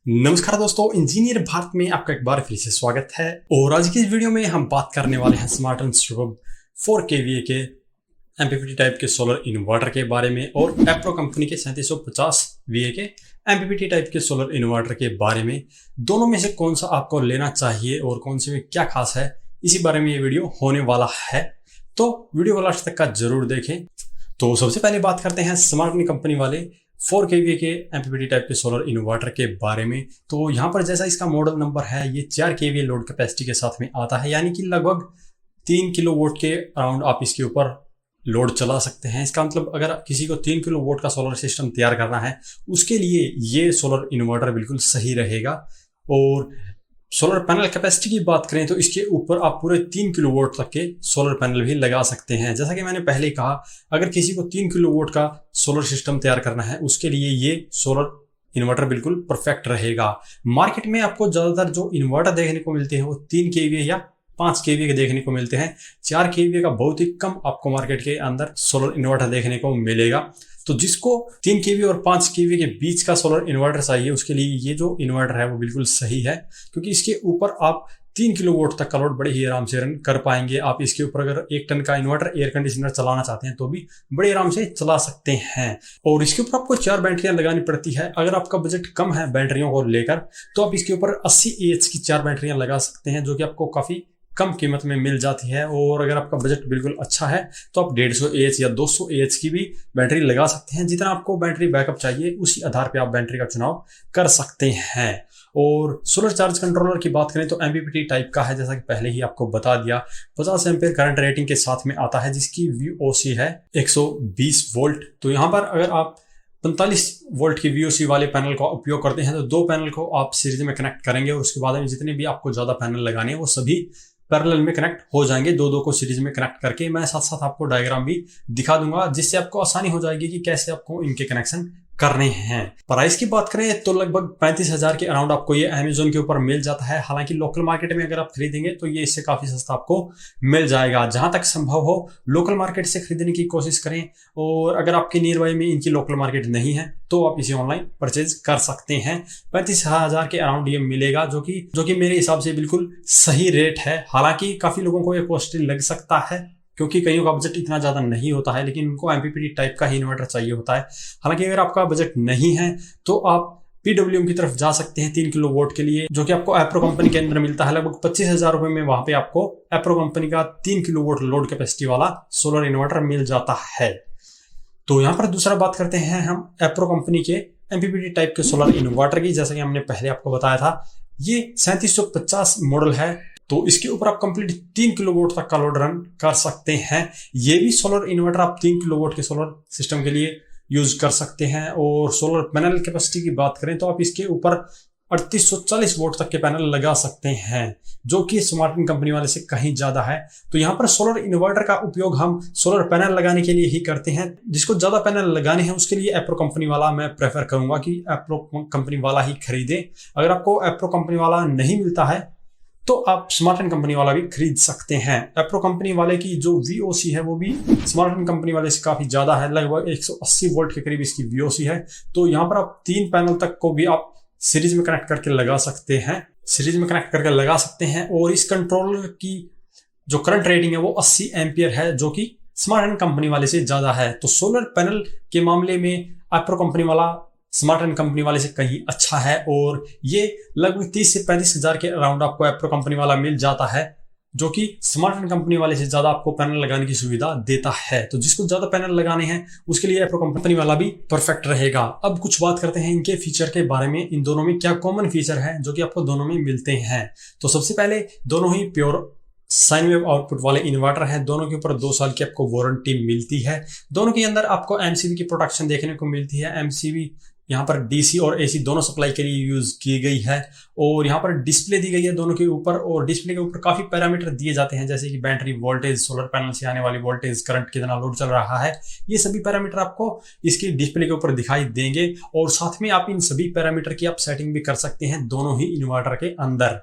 नमस्कार दोस्तों, इंजीनियर भारत में आपका एक बार फिर से स्वागत है। और आज की इस वीडियो में हम बात करने वाले हैं स्मार्ट एंड सुपर 4 kVA के MPPT टाइप के सोलर इन्वर्टर के बारे में और एप्रो कंपनी के 3750 VA के MPPT टाइप के सोलर इन्वर्टर के बारे में। दोनों में से कौन सा आपको लेना चाहिए और कौन से में क्या खास है, इसी बारे में ये वीडियो होने वाला है, तो वीडियो को लास्ट तक का जरूर देखें। तो सबसे पहले बात करते हैं स्मार्ट कंपनी वाले 4 kVA के MPPT टाइप के सोलर इन्वर्टर के बारे में। तो यहाँ पर जैसा इसका मॉडल नंबर है, ये 4 kVA लोड कैपेसिटी के साथ में आता है, यानी कि लगभग 3 किलोवाट के अराउंड आप इसके ऊपर लोड चला सकते हैं। इसका मतलब अगर किसी को 3 किलोवाट का सोलर सिस्टम तैयार करना है, उसके लिए ये सोलर इन्वर्टर बिल्कुल सही रहेगा। और सोलर पैनल कैपेसिटी की बात करें तो इसके ऊपर आप पूरे 3 किलोवाट तक के सोलर पैनल भी लगा सकते हैं। जैसा कि मैंने पहले कहा, अगर किसी को 3 किलोवाट का सोलर सिस्टम तैयार करना है, उसके लिए ये सोलर इन्वर्टर बिल्कुल परफेक्ट रहेगा। मार्केट में आपको ज़्यादातर जो इन्वर्टर देखने को मिलते हैं वो 3 kVA या 5 kVA के देखने को मिलते हैं। 4 kVA का बहुत ही कम आपको मार्केट के अंदर सोलर इन्वर्टर देखने को मिलेगा। तो जिसको 3 kVA और 5 kVA के बीच का सोलर इन्वर्टर चाहिए, उसके लिए ये जो इन्वर्टर है वो बिल्कुल सही है, क्योंकि इसके ऊपर आप 3 किलोवाट तक का लोड बड़े ही आराम से रन कर पाएंगे। आप इसके ऊपर अगर 1 टन का इन्वर्टर एयर कंडीशनर चलाना चाहते हैं तो भी बड़े आराम से चला सकते हैं। और इसके ऊपर आपको 4 बैटरियां लगानी पड़ती है। अगर आपका बजट कम है बैटरियों को लेकर, तो आप इसके ऊपर 80 AH की 4 बैटरियां लगा सकते हैं, जो कि आपको काफ़ी कम कीमत में मिल जाती है। और अगर आपका बजट बिल्कुल अच्छा है तो आप 150 AH या 200 AH की भी बैटरी लगा सकते हैं। जितना आपको बैटरी बैकअप चाहिए, उसी आधार पे आप बैटरी का चुनाव कर सकते हैं। और सोलर चार्ज कंट्रोलर की बात करें तो MPPT टाइप का है, जैसा कि पहले ही आपको बता दिया। 50 एम्पीयर करंट रेटिंग के साथ में आता है, जिसकी VOC है 120 वोल्ट। तो यहाँ पर अगर आप 45 वोल्ट की VOC वाले पैनल का उपयोग करते हैं तो 2 पैनल को आप सीरीज में कनेक्ट करेंगे और उसके बाद में जितने भी आपको ज़्यादा पैनल लगाने हैं वो सभी पैरेलल में कनेक्ट हो जाएंगे। 2 को सीरीज में कनेक्ट करके मैं साथ साथ आपको डायग्राम भी दिखा दूंगा, जिससे आपको आसानी हो जाएगी कि कैसे आपको इनके कनेक्शन करने हैं। प्राइस की बात करें तो लगभग 35,000 के अराउंड आपको ये अमेजोन के ऊपर मिल जाता है। हालांकि लोकल मार्केट में अगर आप खरीदेंगे तो ये इससे काफी सस्ता आपको मिल जाएगा। जहां तक संभव हो लोकल मार्केट से खरीदने की कोशिश करें, और अगर आपके नियर बाई में इनकी लोकल मार्केट नहीं है तो आप इसे ऑनलाइन परचेज कर सकते हैं। 35,000 के अराउंड ये मिलेगा, जो कि मेरे हिसाब से बिल्कुल सही रेट है। हालांकि काफी लोगों को ये कॉस्टली लग सकता है, क्योंकि कईयों का बजट इतना ज़्यादा नहीं होता है, लेकिन उनको MPPT टाइप का ही इन्वर्टर चाहिए होता है। हालांकि अगर आपका बजट नहीं है तो आप PWM की तरफ जा सकते हैं 3 किलोवाट के लिए, जो कि आपको एप्रो कंपनी के अंदर मिलता है। लगभग 25,000 रुपये में वहां पे आपको एप्रो कंपनी का 3 किलोवाट लोड कैपेसिटी वाला सोलर इन्वर्टर मिल जाता है। तो यहाँ पर दूसरा बात करते हैं हम एप्रो कंपनी के MPPT टाइप के सोलर इन्वर्टर की। जैसा कि हमने पहले आपको बताया था, ये 3750 मॉडल है। तो इसके ऊपर आप कंप्लीट 3 किलोवाट तक का लोड रन कर सकते हैं। ये भी सोलर इन्वर्टर आप 3 किलोवाट के सोलर सिस्टम के लिए यूज कर सकते हैं। और सोलर पैनल कैपेसिटी की बात करें तो आप इसके ऊपर 3840 वोल्ट तक के पैनल लगा सकते हैं, जो कि स्मार्ट कंपनी वाले से कहीं ज्यादा है। तो यहाँ पर सोलर इन्वर्टर का उपयोग हम सोलर पैनल लगाने के लिए ही करते हैं। जिसको ज्यादा पैनल लगाने हैं उसके लिए एप्रो कंपनी वाला मैं प्रेफर करूंगा कि एप्रो कंपनी वाला ही खरीदें। अगर आपको एप्रो कंपनी वाला नहीं मिलता है तो आप स्मार्ट कंपनी वाला भी खरीद सकते हैं। एप्रो कंपनी वाले की जो VOC है वो भी स्मार्ट कंपनी वाले से काफी ज्यादा है, लगभग 180 वोल्ट के करीब इसकी VOC है। तो यहाँ पर आप 3 पैनल तक को भी आप सीरीज में कनेक्ट करके लगा सकते हैं। और इस कंट्रोलर की जो करंट रेटिंग है वो 80 एम्पियर है, जो कि स्मार्ट कंपनी वाले से ज्यादा है। तो सोलर पैनल के मामले में एप्रो कंपनी वाला स्मार्ट कंपनी वाले से कहीं अच्छा है। और ये लगभग 30 से 35,000 के अराउंड आपको एप्रो कंपनी वाला मिल जाता है, जो कि स्मार्ट कंपनी वाले से ज्यादा आपको पैनल लगाने की सुविधा देता है। तो जिसको ज्यादा पैनल लगाने हैं उसके लिए एप्रो कंपनी वाला भी परफेक्ट रहेगा। अब कुछ बात करते हैं इनके फीचर के बारे में। इन दोनों में क्या कॉमन फीचर है जो कि आपको दोनों में मिलते हैं। तो सबसे पहले दोनों ही प्योर साइन वेव आउटपुट वाले इन्वर्टर है। दोनों के ऊपर 2 साल की आपको वारंटी मिलती है। दोनों के अंदर आपको MCB की प्रोटेक्शन देखने को मिलती है। MCB यहाँ पर DC और AC दोनों सप्लाई के लिए यूज की गई है। और यहाँ पर डिस्प्ले दी गई है दोनों के ऊपर, और डिस्प्ले के ऊपर काफी पैरामीटर दिए जाते हैं, जैसे कि बैटरी वोल्टेज, सोलर पैनल से आने वाली वोल्टेज, करंट कितना लोड चल रहा है। ये सभी पैरामीटर आपको इसकी डिस्प्ले के ऊपर दिखाई देंगे। और साथ में आप इन सभी पैरामीटर की आप सेटिंग भी कर सकते हैं दोनों ही इन्वर्टर के अंदर।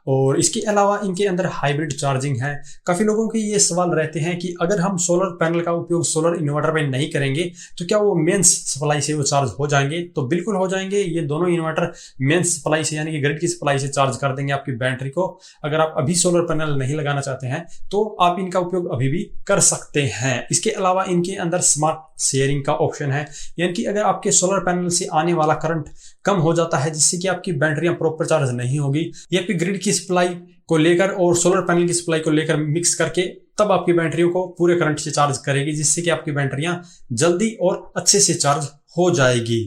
और इसके अलावा इनके अंदर हाइब्रिड चार्जिंग है। काफ़ी लोगों के ये सवाल रहते हैं कि अगर हम सोलर पैनल का उपयोग सोलर इन्वर्टर में नहीं करेंगे तो क्या वो मेंस सप्लाई से वो चार्ज हो जाएंगे? तो बिल्कुल हो जाएंगे। ये दोनों इन्वर्टर मेंस सप्लाई से यानी कि ग्रिड की सप्लाई से चार्ज कर देंगे आपकी बैटरी को। अगर आप अभी सोलर पैनल नहीं लगाना चाहते हैं तो आप इनका उपयोग अभी भी कर सकते हैं। इसके अलावा इनके अंदर स्मार्ट शेयरिंग का ऑप्शन है, यानी कि अगर आपके सोलर पैनल से आने वाला करंट कम हो जाता है जिससे कि आपकी बैटरियां प्रॉपर चार्ज नहीं होगी, या फिर ग्रिड की सप्लाई को लेकर और सोलर पैनल की सप्लाई को लेकर मिक्स करके तब आपकी बैटरियों को पूरे करंट से चार्ज करेगी, जिससे कि आपकी बैटरियां जल्दी और अच्छे से चार्ज हो जाएगी।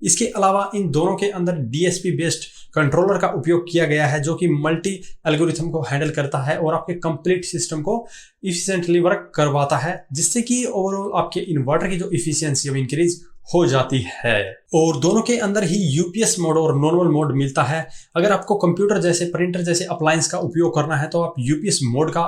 इसके अलावा इन दोनों के अंदर DSP बेस्ड कंट्रोलर का उपयोग किया गया है, जो कि मल्टी एल्गोरिथम को हैंडल करता है और आपके कंप्लीट सिस्टम को इफिशिएंटली वर्क करवाता है, जिससे कि ओवरऑल आपके इन्वर्टर की जो इफिशियंसी है वो इंक्रीज हो जाती है। और दोनों के अंदर ही UPS मोड और नॉर्मल मोड मिलता है। अगर आपको कंप्यूटर जैसे प्रिंटर जैसे अप्लायंस का उपयोग करना है तो आप UPS मोड का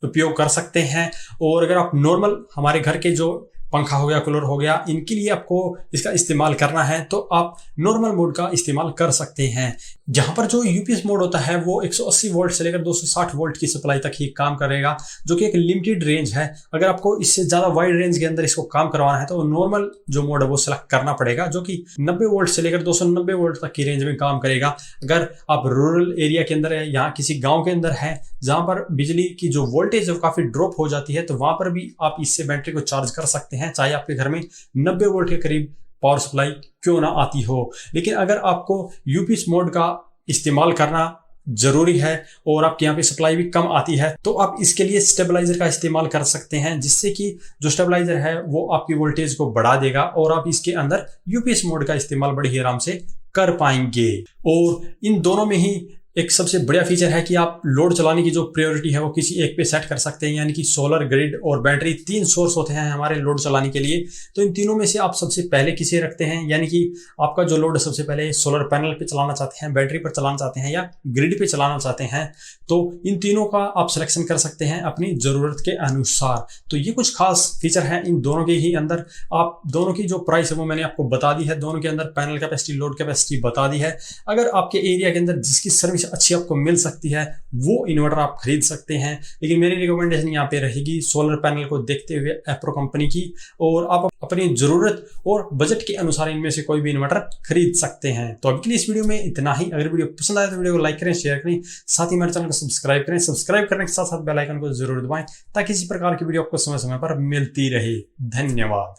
उपयोग कर सकते हैं, और अगर आप नॉर्मल हमारे घर के जो पंखा हो गया, कूलर हो गया, इनके लिए आपको इसका इस्तेमाल करना है तो आप नॉर्मल मोड का इस्तेमाल कर सकते हैं। जहां पर जो UPS मोड होता है वो 180 वोल्ट से लेकर 260 वोल्ट की सप्लाई तक ही काम करेगा, जो कि एक लिमिटेड रेंज है। अगर आपको इससे ज़्यादा वाइड रेंज के अंदर इसको काम करवाना है तो नॉर्मल जो मोड है वो सिलेक्ट करना पड़ेगा, जो कि 90 वोल्ट से लेकर 290 वोल्ट तक की रेंज में काम करेगा। अगर आप रूरल एरिया के अंदर है, यहाँ किसी गाँव के अंदर है जहाँ पर बिजली की जो वोल्टेज है वो काफ़ी ड्रॉप हो जाती है, तो वहाँ पर भी आप इससे बैटरी को चार्ज कर सकते हैं, चाहे आपके घर में 90 वोल्ट के करीब पावर सप्लाई क्यों ना आती हो। लेकिन अगर आपको UPS मोड का इस्तेमाल करना जरूरी है और आपके यहाँ पे सप्लाई भी कम आती है तो आप इसके लिए स्टेबलाइजर का इस्तेमाल कर सकते हैं, जिससे कि जो स्टेबलाइजर है वो आपकी वोल्टेज को बढ़ा देगा और आप इसके अंदर UPS मोड का इस्तेमाल बड़ी ही आराम से कर पाएंगे। और इन दोनों में ही एक सबसे बढ़िया फीचर है कि आप लोड चलाने की जो प्रायोरिटी है वो किसी एक पे सेट कर सकते हैं, यानी कि सोलर, ग्रिड और बैटरी 3 सोर्स होते हैं हमारे लोड चलाने के लिए। तो इन तीनों में से आप सबसे पहले किसे रखते हैं, यानी कि आपका जो लोड सबसे पहले सोलर पैनल पे चलाना चाहते हैं, बैटरी पर चलाना चाहते हैं या ग्रिड पे चलाना चाहते हैं, तो इन तीनों का आप सिलेक्शन कर सकते हैं अपनी ज़रूरत के अनुसार। तो ये कुछ खास फीचर हैं इन दोनों के ही अंदर। आप दोनों की जो प्राइस है वो मैंने आपको बता दी है, दोनों के अंदर पैनल कैपेसिटी, लोड कैपेसिटी बता दी है। अगर आपके एरिया के अंदर जिसकी सर्विस अच्छी आपको मिल सकती है वो इन्वर्टर आप खरीद सकते हैं, लेकिन मेरी रिकमेंडेशन यहाँ पे रहेगी सोलर पैनल को देखते हुए एप्रो कंपनी की, और आप अपनी जरूरत और बजट के अनुसार इनमें से कोई भी इन्वर्टर खरीद सकते हैं। तो अभी के लिए इस वीडियो में इतना ही। अगर वीडियो पसंद आए तो वीडियो को लाइक करें, शेयर करें, साथ ही मेरे चैनल को सब्सक्राइब करें। सब्सक्राइब करने के साथ साथ बेल आइकन को जरूर दबाएं ताकि इसी प्रकार की वीडियो आपको समय समय पर मिलती रहे। धन्यवाद।